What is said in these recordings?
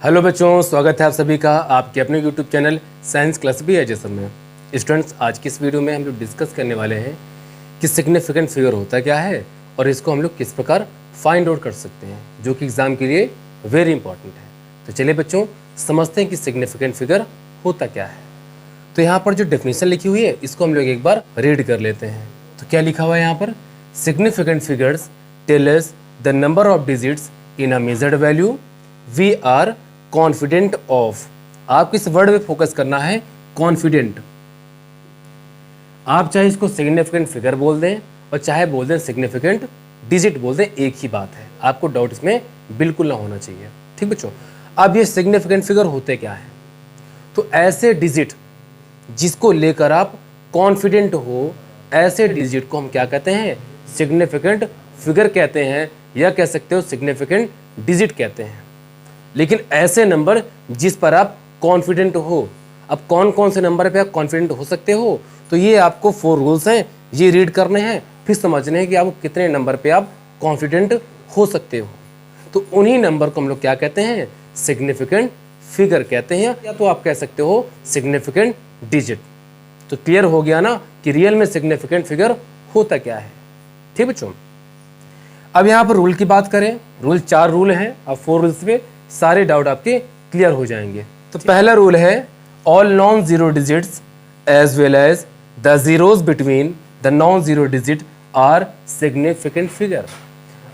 Hello बच्चों, स्वागत है आप सभी का आपके अपने यूट्यूब चैनल साइंस क्लास भी एजेस में। स्टूडेंट्स, आज की इस वीडियो में हम लोग डिस्कस करने वाले हैं कि सिग्निफिकेंट फिगर होता क्या है और इसको हम लोग किस प्रकार फाइंड आउट कर सकते हैं, जो कि एग्जाम के लिए वेरी इंपॉर्टेंट है। तो चलिए बच्चों, समझते हैं कि सिग्निफिकेंट फिगर होता क्या है। तो यहाँ पर जो डेफिनेशन लिखी हुई है इसको हम लोग एक बार रीड कर लेते हैं। तो क्या लिखा हुआ है यहाँ पर? Significant figures tell us the number of digits in a measured value we are confident of. आप किस वर्ड पे फोकस करना है? कॉन्फिडेंट। आप चाहे इसको सिग्निफिकेंट फिगर बोल दें और चाहे बोल दें सिग्निफिकेंट डिजिट बोल दें, एक ही बात है। आपको डाउट इसमें बिल्कुल ना होना चाहिए। ठीक बच्चों, अब ये सिग्निफिकेंट फिगर होते क्या है? तो ऐसे डिजिट जिसको लेकर आप कॉन्फिडेंट हो, ऐसे डिजिट को हम क्या कहते हैं? सिग्निफिकेंट फिगर कहते हैं, या कह सकते हो सिग्निफिकेंट डिजिट कहते हैं। लेकिन ऐसे नंबर जिस पर आप कॉन्फिडेंट हो। अब कौन कौन से नंबर पे आप कॉन्फिडेंट हो सकते हो? तो ये आपको 4 रूल्स हैं, ये रीड करने हैं, फिर समझने हैं कि आप कितने नंबर पे आप कॉन्फिडेंट हो सकते हो। तो उन्हीं नंबर को हम लोग क्या कहते हैं? सिग्निफिकेंट फिगर कहते हैं, या तो आप कह सकते हो सिग्निफिकेंट डिजिट। तो क्लियर हो गया ना कि रियल में सिग्निफिकेंट फिगर होता क्या है। ठीक बच्चों, अब यहाँ पर रूल की बात करें, रूल 4 रूल हैं। अब 4 रूल्स पे सारे डाउट आपके क्लियर हो जाएंगे। तो पहला रूल है all non zero digits as well as the zeros between the non zero digit are significant figure.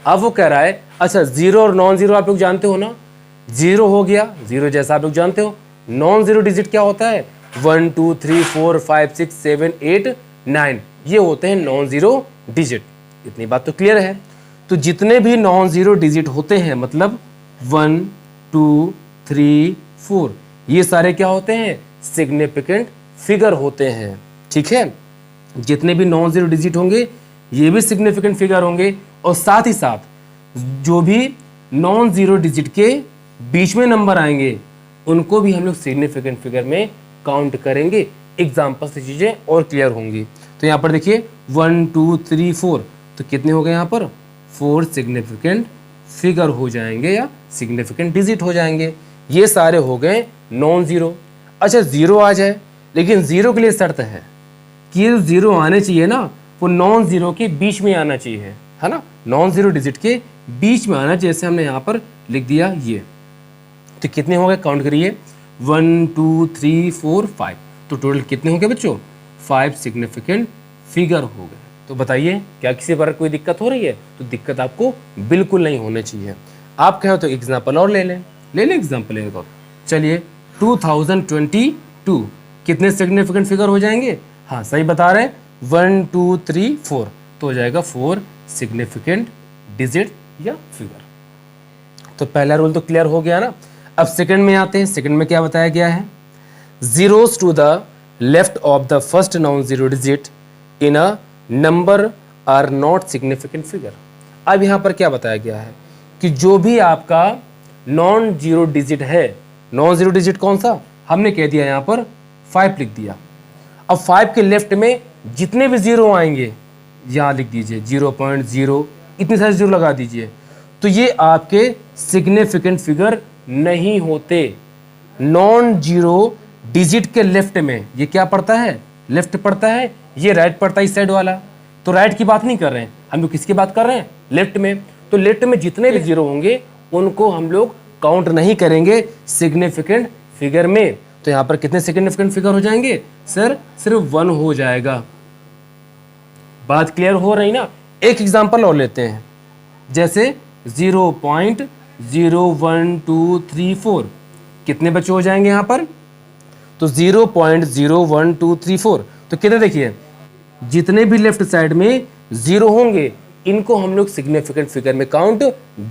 अब वो कह रहा है, अच्छा जीरो और नॉन जीरो आप लोग जानते हो ना, जीरो हो गया जीरो जैसा आप लोग जानते हो। नॉन जीरो डिजिट क्या होता है? 1 2 3 4 5 6 7 8 9, ये होते हैं नॉन जीरो डिजिट। इतनी बात तो क्लियर है। तो जितने भी नॉन जीरो डिजिट होते हैं, मतलब 1 2 3 4, ये सारे क्या होते हैं? सिग्निफिकेंट फिगर होते हैं। ठीक है, जितने भी नॉन जीरो डिजिट होंगे ये भी सिग्निफिकेंट फिगर होंगे, और साथ ही साथ जो भी नॉन जीरो डिजिट के बीच में नंबर आएंगे उनको भी हम लोग सिग्निफिकेंट फिगर में काउंट करेंगे। एग्जाम्पल से चीजें और क्लियर होंगी। तो यहाँ पर देखिए 1 2 3 4, तो कितने हो गए यहाँ पर? 4 सिग्निफिकेंट फिगर हो जाएंगे या सिग्निफिकेंट डिजिट हो जाएंगे। ये सारे हो गए नॉन जीरो। अच्छा जीरो आ जाए, लेकिन जीरो के लिए शर्त है कि ये जीरो आने चाहिए ना, वो नॉन जीरो के बीच में आना चाहिए, है ना। नॉन जीरो डिजिट के बीच में आना, जैसे हमने यहाँ पर लिख दिया ये। तो कितने हो गए? काउंट करिए, 1 2 3 4 5। तो टोटल कितने हो गए बच्चों? 5 सिग्निफिकेंट फिगर हो गए। तो बताइए, क्या किसी पर कोई दिक्कत हो रही है? तो दिक्कत आपको बिल्कुल नहीं होनी चाहिए। आप कहो तो एग्जाम्पल और ले लें एग्जाम्पल एक और। चलिए 2022 कितने सिग्निफिकेंट फिगर हो जाएंगे? हाँ सही बता रहे हैं, 1 2 3 4, तो हो जाएगा 4 सिग्निफिकेंट डिजिट या फिगर। तो पहला रूल तो क्लियर हो गया ना। अब सेकंड में आते हैं। सेकंड में क्या बताया गया है? Zeros to the left of the first non zero digit in a number are not significant figure. अब यहाँ पर क्या बताया गया है कि जो भी आपका नॉन जीरो डिजिट है, नॉन जीरो डिजिट कौन सा? हमने कह दिया यहाँ पर 5 लिख दिया। अब 5 के लेफ्ट में जितने भी जीरो आएंगे यहाँ लिख दीजिए 0.0, इतने सारे जीरो लगा दीजिए। तो ये आपके सिग्निफिकेंट फिगर नहीं होते। नॉन जीरो डिजिट के लेफ्ट में ये क्या पड़ता है? लेफ्ट पड़ता है, ये राइट पड़ता है इस साइड वाला। तो राइट की बात नहीं कर रहे हैं हम लोग, किसकी बात कर रहे हैं? लेफ्ट में। तो लेफ्ट में जितने भी जीरो होंगे उनको हम लोग काउंट नहीं करेंगे सिग्निफिकेंट फिगर में। तो यहाँ पर कितने सिग्निफिकेंट फिगर हो जाएंगे? सर सिर्फ 1 हो जाएगा। बात क्लियर हो रही ना। एक एग्जांपल और लेते हैं, जैसे 0.01234, कितने बच्चे हो जाएंगे यहाँ पर? तो 0.01234, तो कितने? देखिए जितने भी लेफ्ट साइड में जीरो होंगे इनको हम लोग सिग्निफिकेंट फिगर में काउंट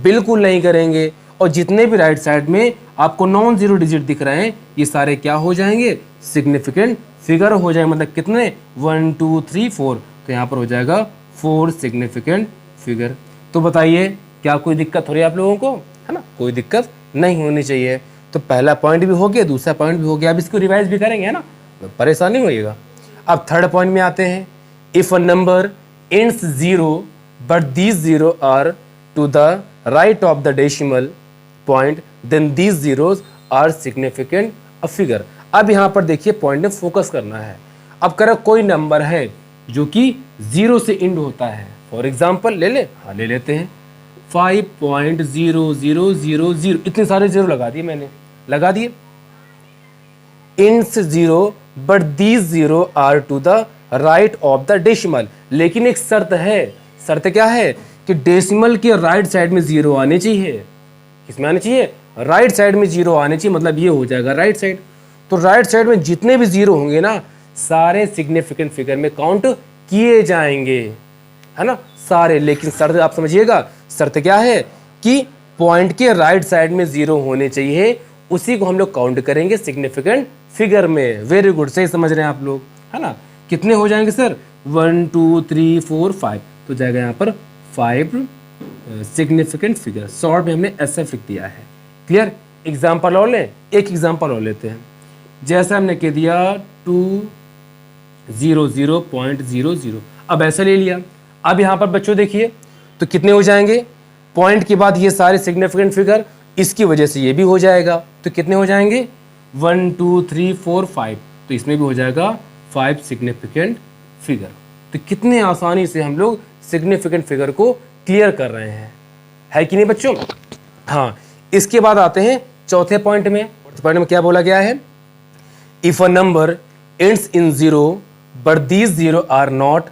बिल्कुल नहीं करेंगे, और जितने भी राइट साइड में आपको नॉन जीरो डिजिट दिख रहे हैं ये सारे क्या हो जाएंगे? सिग्निफिकेंट फिगर हो जाएंगे। मतलब कितने? 1 2 3 4, तो यहाँ पर हो जाएगा 4 सिग्निफिकेंट फिगर। तो बताइए, क्या कोई दिक्कत हो रही है आप लोगों को? है ना, कोई दिक्कत नहीं होनी चाहिए। तो पहला पॉइंट भी हो गया, दूसरा पॉइंट भी हो गया। अब इसको रिवाइज भी करेंगे, है ना, परेशान नहीं होइएगा। अब थर्ड पॉइंट में आते हैं। If a number ends 0 but these 0 are to the right of the decimal point then these zeros are significant a figure. अब यहाँ पर देखिए पॉइंट में फोकस करना है। अब करो कोई नंबर है जो कि 0 से एंड होता है, फॉर एग्जाम्पल ले ले, हाँ ले लेते हैं 5.0000, इतने सारे जीरो लगा दिए मैंने, लगा दिए, ends 0 but these 0 are to the right of the decimal। लेकिन एक शर्त है, शर्त क्या है कि डेसिमल के राइट साइड में 0 आने चाहिए। किसमें आने चाहिए? राइट साइड में 0 आने चाहिए, मतलब ये हो जाएगा राइट साइड। तो राइट साइड में जितने भी 0 होंगे ना, सारे सिग्निफिकेंट फिगर में काउंट किए जाएंगे, है ना, सारे। लेकिन शर्त आप समझिएगा, शर्त क्या है कि पॉइंट के राइट साइड में 0 होने चाहिए, उसी को हम लोग काउंट करेंगे सिग्निफिकेंट फिगर में। वेरी गुड, सही समझ रहे हैं आप लोग, है ना। कितने हो जाएंगे सर? 1 2 3 4 5, तो जाएगा यहाँ पर 5 सिग्निफिकेंट फिगर। शॉर्ट में हमने SF लिख दिया है। क्लियर? एग्जाम्पल और लें, एक एग्जाम्पल और लेते हैं। जैसा हमने कह दिया 200.00। अब ऐसा ले लिया। अब यहाँ पर बच्चों देखिए तो कितने हो जाएंगे? पॉइंट के बाद ये सारे सिग्निफिकेंट फिगर, इसकी वजह से ये भी हो जाएगा, तो कितने हो जाएंगे? 1 2 3 4 5, तो इसमें भी हो जाएगा 5 सिग्निफिकेंट फिगर। तो कितने आसानी से हम लोग सिग्निफिकेंट फिगर को क्लियर कर रहे हैं, है कि नहीं बच्चों? हाँ, इसके बाद आते हैं चौथे पॉइंट में। पॉइंट में क्या बोला गया है? If a number ends in 0 but these 0 are not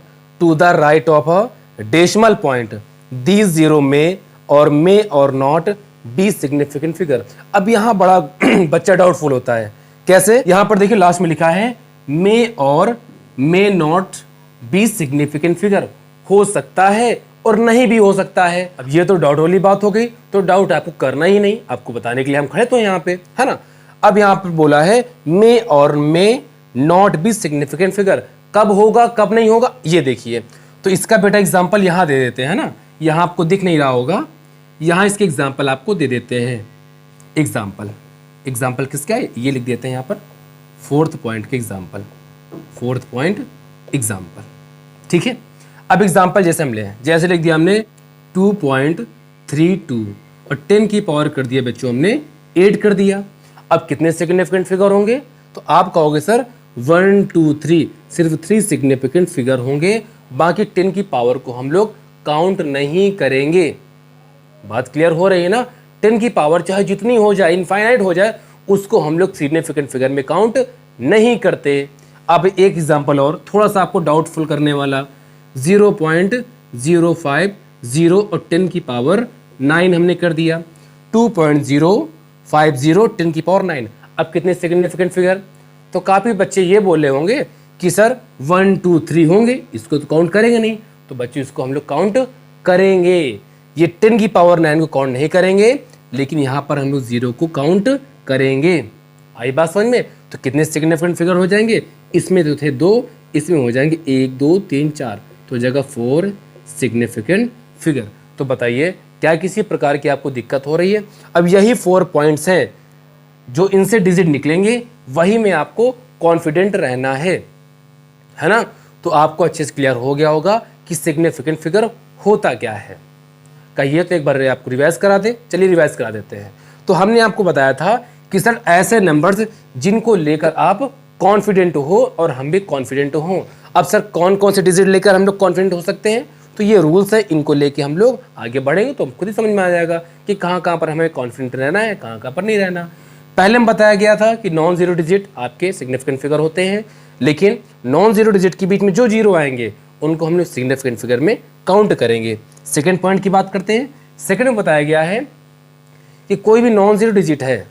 to the right of a decimal point, these 0 में और नॉट बी सिग्निफिकेंट फिगर। अब यहां बड़ा बच्चा डाउटफुल होता है। कैसे? यहां पर देखिए लास्ट में लिखा है मे और may not be significant figure, हो सकता है और नहीं भी हो सकता है। अब ये तो डाउट वाली बात हो गई, तो डाउट आपको करना ही नहीं, आपको बताने के लिए हम खड़े तो यहाँ पे, है ना। अब यहाँ पर बोला है मे और may not be significant figure, कब होगा कब नहीं होगा ये देखिए। तो इसका बेटा एग्जाम्पल यहाँ दे देते हैं ना, यहाँ आपको दिख नहीं रहा होगा, यहाँ इसके एग्जाम्पल आपको दे देते हैं। एग्जाम्पल किसका है ये लिख देते हैं यहाँ पर, 4th पॉइंट के एग्जाम्पल, 4th पॉइंट एग्जाम्पल, ठीक है। अब एग्जाम्पल जैसे हम ले, जैसे लिख दिया हमने 2.32 और 10 की पावर कर दिया बच्चों हमने 8 कर दिया। अब कितने सिग्निफिकेंट फिगर होंगे? तो आप कहोगे सर 1 2 3, सिर्फ 3 सिग्निफिकेंट फिगर होंगे, बाकी 10 की पावर को हम लोग काउंट नहीं करेंगे। बात क्लियर हो रही है ना? 10 की पावर चाहे जितनी हो जाए, इनफाइनाइट हो जाए, उसको हम लोग सिग्निफिकेंट फिगर में काउंट नहीं करते। अब एक एग्जांपल और थोड़ा सा आपको डाउटफुल करने वाला, 0.050 और 10 की पावर 9 हमने कर दिया, 2.050 10 की पावर 9। अब कितने सिग्निफिकेंट फिगर? तो काफी बच्चे ये बोले होंगे कि सर 1 2 3 होंगे, इसको तो काउंट करेंगे नहीं। तो बच्चे इसको हम लोग काउंट करेंगे। ये 10 की पावर 9 को काउंट नहीं करेंगे, लेकिन यहाँ पर हम लोग 0 को काउंट करेंगे। आई बात समझ में? तो कितने सिग्निफिकेंट फिगर हो जाएंगे? इसमें तो थे 2, इसमें हो जाएंगे 1 2 3 4, तो जगह 4 सिग्निफिकेंट फिगर। तो बताइए क्या किसी प्रकार की आपको दिक्कत हो रही है? अब यही 4 पॉइंट्स हैं, जो इनसे डिजिट निकलेंगे वही में आपको कॉन्फिडेंट रहना है ना। तो आपको अच्छे से क्लियर हो गया होगा कि सिग्निफिकेंट फिगर होता क्या है। कहिए तो एक बार आपको रिवाइज करा दे। चलिए रिवाइज करा देते हैं। तो हमने आपको बताया था कि सर ऐसे नंबर्स जिनको लेकर आप कॉन्फिडेंट हो और हम भी कॉन्फिडेंट हो। अब सर कौन कौन से डिजिट लेकर हम लोग कॉन्फिडेंट हो सकते हैं? तो ये रूल्स है, इनको लेके हम लोग आगे बढ़ेंगे तो खुद ही समझ में आ जाएगा कि कहाँ कहाँ पर हमें कॉन्फिडेंट रहना है, कहाँ कहाँ पर नहीं रहना। पहले हम बताया गया था कि नॉन जीरो डिजिट आपके सिग्निफिकेंट फिगर होते हैं, लेकिन नॉन जीरो डिजिट के बीच में जो जीरो आएंगे उनको हम लोग सिग्निफिकेंट फिगर में काउंट करेंगे। सेकेंड पॉइंट की बात करते हैं। सेकेंड में बताया गया है कि कोई भी नॉन जीरो डिजिट है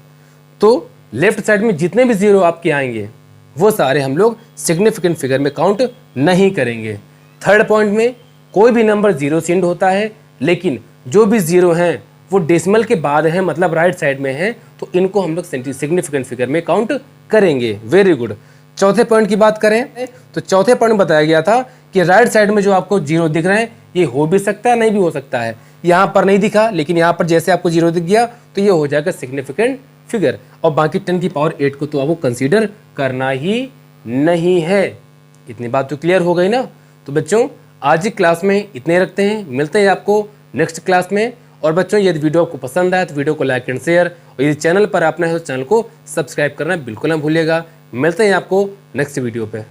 तो लेफ्ट साइड में जितने भी जीरो आपके आएंगे वो सारे हम लोग सिग्निफिकेंट फिगर में काउंट नहीं करेंगे। थर्ड पॉइंट में कोई भी नंबर जीरो से एंड होता है, लेकिन जो भी जीरो हैं वो डेसिमल के बाद है, मतलब राइट साइड में है, तो इनको हम लोग सिग्निफिकेंट फिगर में काउंट करेंगे। Very good. चौथे पॉइंट की बात करें तो चौथे पॉइंट में बताया गया था कि राइट साइड में जो आपको जीरो दिख रहे हैं ये हो भी सकता है, नहीं भी हो सकता है। यहाँ पर नहीं दिखा, लेकिन यहाँ पर जैसे आपको जीरो दिख गया तो ये हो जाएगा सिग्निफिकेंट फिगर, और बाकी 10 की पावर 8 को तो आपको कंसीडर करना ही नहीं है। इतनी बात तो क्लियर हो गई ना। तो बच्चों आज की क्लास में इतने रखते हैं, मिलते हैं आपको नेक्स्ट क्लास में। और बच्चों यदि वीडियो आपको पसंद आया तो वीडियो को लाइक एंड शेयर, और यदि चैनल पर आपने है तो चैनल को सब्सक्राइब करना बिल्कुल ना भूलिएगा। मिलते हैं आपको नेक्स्ट वीडियो पे।